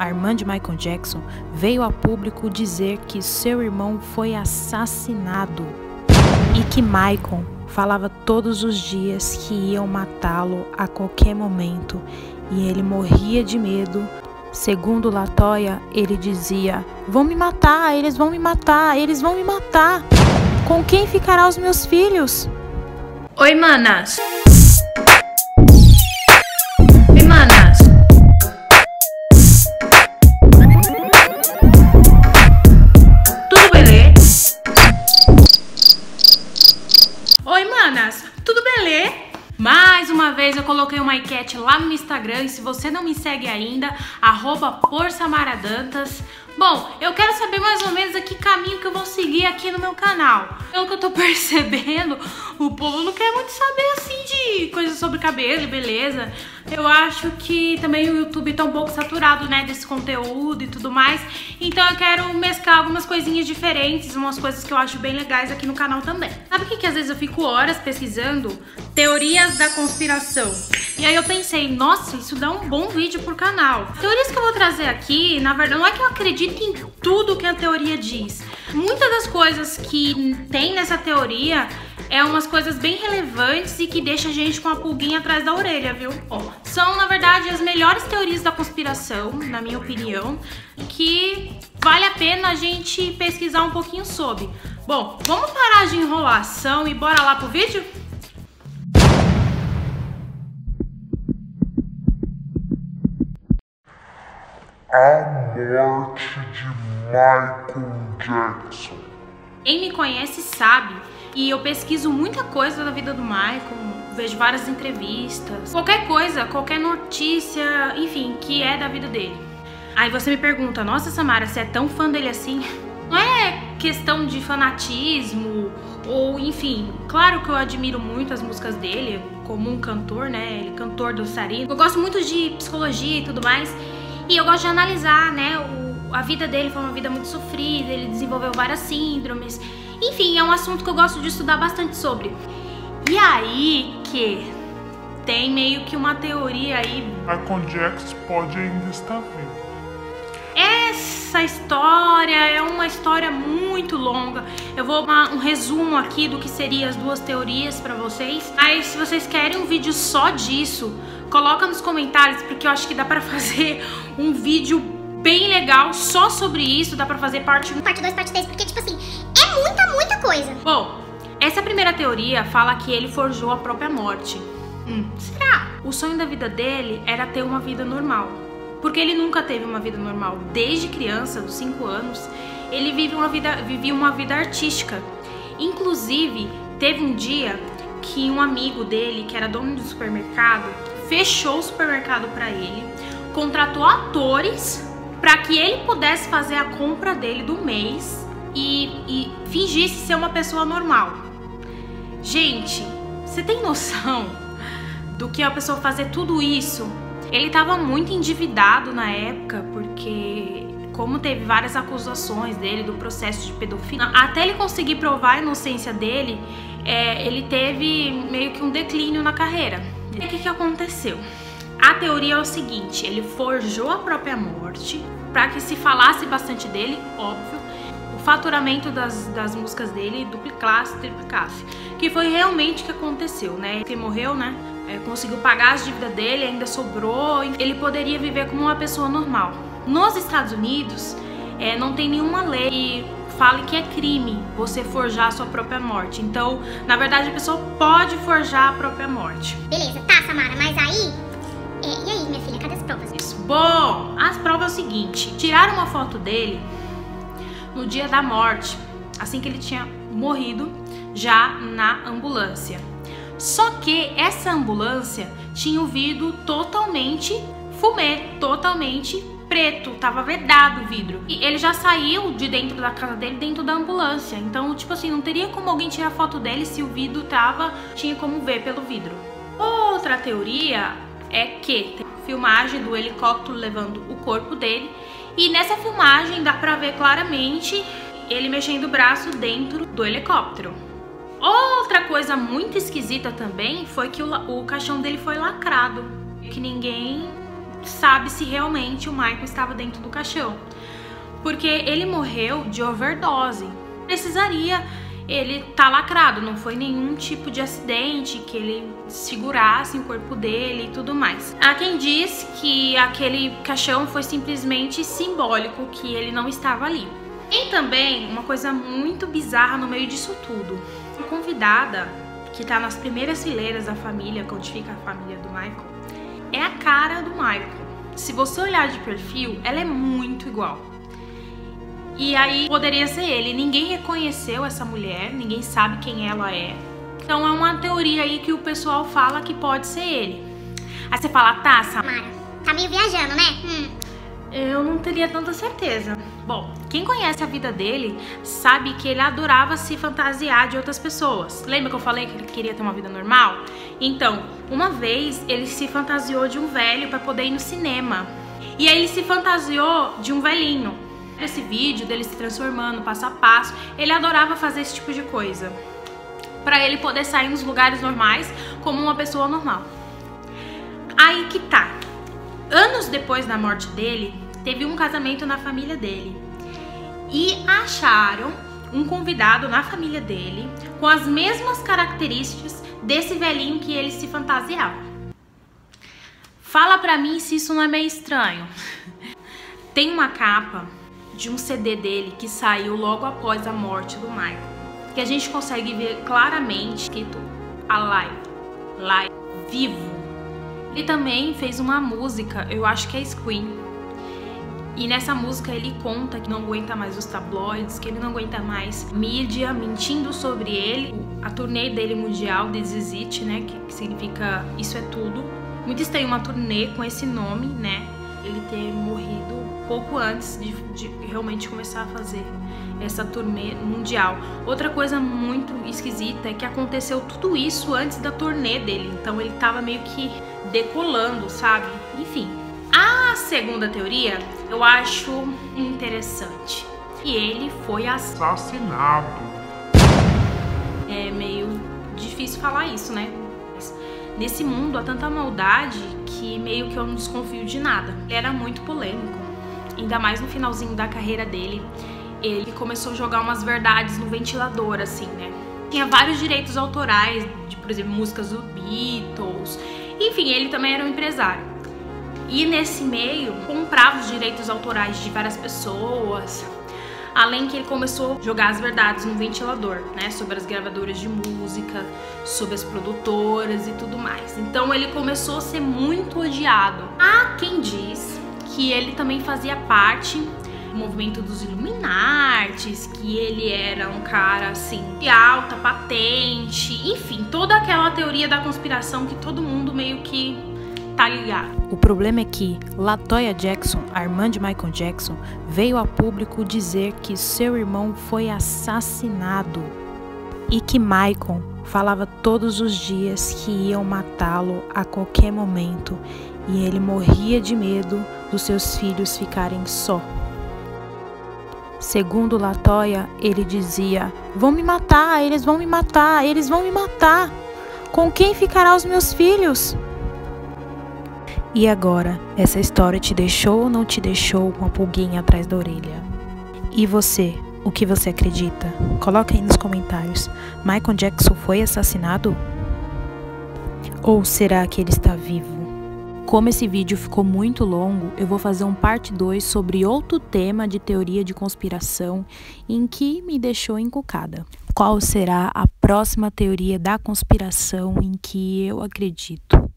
A irmã de Michael Jackson veio a público dizer que seu irmão foi assassinado e que Michael falava todos os dias que iam matá-lo a qualquer momento e ele morria de medo. Segundo LaToya, ele dizia: "Vão me matar, eles vão me matar, eles vão me matar. Com quem ficarão os meus filhos?" Oi, manas. Oi, manas. Tudo beleza? Oi, manas. Tudo beleza? Mais uma vez eu coloquei uma enquete lá no Instagram e se você não me segue ainda, @porsamaradantas. Bom, eu quero saber mais ou menos a que caminho que eu vou seguir aqui no meu canal. Pelo que eu tô percebendo, o povo não quer muito saber assim de coisas sobre cabelo e beleza. Eu acho que também o YouTube tá um pouco saturado, né, desse conteúdo e tudo mais. Então eu quero mesclar algumas coisinhas diferentes, umas coisas que eu acho bem legais aqui no canal também. Sabe o que às vezes eu fico horas pesquisando? Teorias da conspiração. E aí eu pensei, nossa, isso dá um bom vídeo pro canal. Teorias que eu vou trazer aqui, na verdade, não é que eu acredito em tudo que a teoria diz. Muitas das coisas que tem nessa teoria é umas coisas bem relevantes e que deixa a gente com a pulguinha atrás da orelha, viu? Ó, são, na verdade, as melhores teorias da conspiração, na minha opinião, que vale a pena a gente pesquisar um pouquinho sobre. Bom, vamos parar de enrolação e bora lá pro vídeo? A morte de Michael Jackson. Quem me conhece sabe, e eu pesquiso muita coisa da vida do Michael, vejo várias entrevistas, qualquer coisa, qualquer notícia, enfim, que é da vida dele. Aí você me pergunta, nossa Samara, você é tão fã dele assim? Não é questão de fanatismo, ou enfim, claro que eu admiro muito as músicas dele, como um cantor, né, ele é cantor dançarino. Eu gosto muito de psicologia e tudo mais, e eu gosto de analisar, né, a vida dele foi uma vida muito sofrida, ele desenvolveu várias síndromes. Enfim, é um assunto que eu gosto de estudar bastante sobre. E aí que tem meio que uma teoria aí. Michael Jackson pode ainda estar vivo. Essa história é uma história muito longa. Eu vou dar um resumo aqui do que seriam as duas teorias pra vocês. Mas se vocês querem um vídeo só disso, coloca nos comentários, porque eu acho que dá pra fazer um vídeo bem legal só sobre isso. Dá pra fazer parte 1, parte 2, parte 3, porque tipo assim, é muita coisa. Bom, essa primeira teoria fala que ele forjou a própria morte. Será? O sonho da vida dele era ter uma vida normal, porque ele nunca teve uma vida normal. Desde criança, dos 5 anos, ele vivia uma vida artística. Inclusive, teve um dia que um amigo dele, que era dono do supermercado, fechou o supermercado pra ele, contratou atores para que ele pudesse fazer a compra dele do mês e fingisse ser uma pessoa normal. Gente, você tem noção do que a pessoa fazer tudo isso? Ele estava muito endividado na época, porque como teve várias acusações dele do processo de pedofilia, até ele conseguir provar a inocência dele, ele teve meio que um declínio na carreira. E o que aconteceu? A teoria é o seguinte, ele forjou a própria morte para que se falasse bastante dele, óbvio, o faturamento das músicas dele duplicasse, triplicasse, que foi realmente o que aconteceu, né? Ele morreu, né? Conseguiu pagar as dívidas dele, ainda sobrou, ele poderia viver como uma pessoa normal. Nos Estados Unidos, não tem nenhuma lei que fale que é crime você forjar a sua própria morte. Então, na verdade, a pessoa pode forjar a própria morte. Beleza, tá, Samara, mas aí... e aí, minha filha, cadê as provas? Isso. Bom, as provas é o seguinte, tiraram uma foto dele no dia da morte, assim que ele tinha morrido, já na ambulância. Só que essa ambulância tinha o vidro totalmente fumê, totalmente preto, tava vedado o vidro. E ele já saiu de dentro da casa dele, dentro da ambulância. Então, tipo assim, não teria como alguém tirar foto dele se o vidro tinha como ver pelo vidro. Outra teoria é que tem filmagem do helicóptero levando o corpo dele, e nessa filmagem dá pra ver claramente ele mexendo o braço dentro do helicóptero. Outra coisa muito esquisita também foi que o caixão dele foi lacrado, que ninguém sabe se realmente o Michael estava dentro do caixão, porque ele morreu de overdose. Precisaria ele tá lacrado, não foi nenhum tipo de acidente que ele segurasse o corpo dele e tudo mais. Há quem diz que aquele caixão foi simplesmente simbólico, que ele não estava ali. Tem também uma coisa muito bizarra no meio disso tudo. A convidada, que tá nas primeiras fileiras da família, onde fica a família do Michael, é a cara do Michael. Se você olhar de perfil, ela é muito igual. E aí poderia ser ele. Ninguém reconheceu essa mulher, ninguém sabe quem ela é. Então é uma teoria aí que o pessoal fala que pode ser ele. Aí você fala, tá, Samara, tá meio viajando, né? Eu não teria tanta certeza. Bom, quem conhece a vida dele sabe que ele adorava se fantasiar de outras pessoas. Lembra que eu falei que ele queria ter uma vida normal? Então, uma vez ele se fantasiou de um velho para poder ir no cinema. E aí ele se fantasiou de um velhinho. Esse vídeo dele se transformando passo a passo, ele adorava fazer esse tipo de coisa, pra ele poder sair nos lugares normais como uma pessoa normal. Aí que tá. Anos depois da morte dele, teve um casamento na família dele e acharam um convidado na família dele com as mesmas características desse velhinho que ele se fantasiava. Fala pra mim se isso não é meio estranho. Tem uma capa de um CD dele que saiu logo após a morte do Michael, que a gente consegue ver claramente escrito Alive, Live, vivo. Ele também fez uma música, eu acho que é Scream, e nessa música ele conta que não aguenta mais os tabloides, que ele não aguenta mais mídia mentindo sobre ele. A turnê dele mundial, This Is It, né, que significa Isso é Tudo. Muito estranho uma turnê com esse nome, né, ele ter morrido pouco antes de realmente começar a fazer essa turnê mundial. Outra coisa muito esquisita é que aconteceu tudo isso antes da turnê dele, então ele tava meio que decolando, sabe? Enfim. A segunda teoria eu acho interessante. E ele foi assassinado. É meio difícil falar isso, né? Nesse mundo há tanta maldade que meio que eu não desconfio de nada. Ele era muito polêmico. Ainda mais no finalzinho da carreira dele, ele começou a jogar umas verdades no ventilador, assim, né? Tinha vários direitos autorais, de, por exemplo, músicas do Beatles. Enfim, ele também era um empresário. E nesse meio, comprava os direitos autorais de várias pessoas. Além que ele começou a jogar as verdades no ventilador, né? Sobre as gravadoras de música, sobre as produtoras e tudo mais. Então ele começou a ser muito odiado. Há quem diz que ele também fazia parte do movimento dos Illuminatis, que ele era um cara assim de alta patente, enfim, toda aquela teoria da conspiração que todo mundo meio que tá ligado. O problema é que LaToya Jackson, a irmã de Michael Jackson, veio a público dizer que seu irmão foi assassinado e que Michael falava todos os dias que iam matá-lo a qualquer momento e ele morria de medo dos seus filhos ficarem só. Segundo LaToya, ele dizia: vão me matar, eles vão me matar, eles vão me matar. Com quem ficarão os meus filhos? E agora, essa história te deixou ou não te deixou com uma pulguinha atrás da orelha? E você, o que você acredita? Coloca aí nos comentários. Michael Jackson foi assassinado? Ou será que ele está vivo? Como esse vídeo ficou muito longo, eu vou fazer um parte 2 sobre outro tema de teoria de conspiração em que me deixou encucada. Qual será a próxima teoria da conspiração em que eu acredito?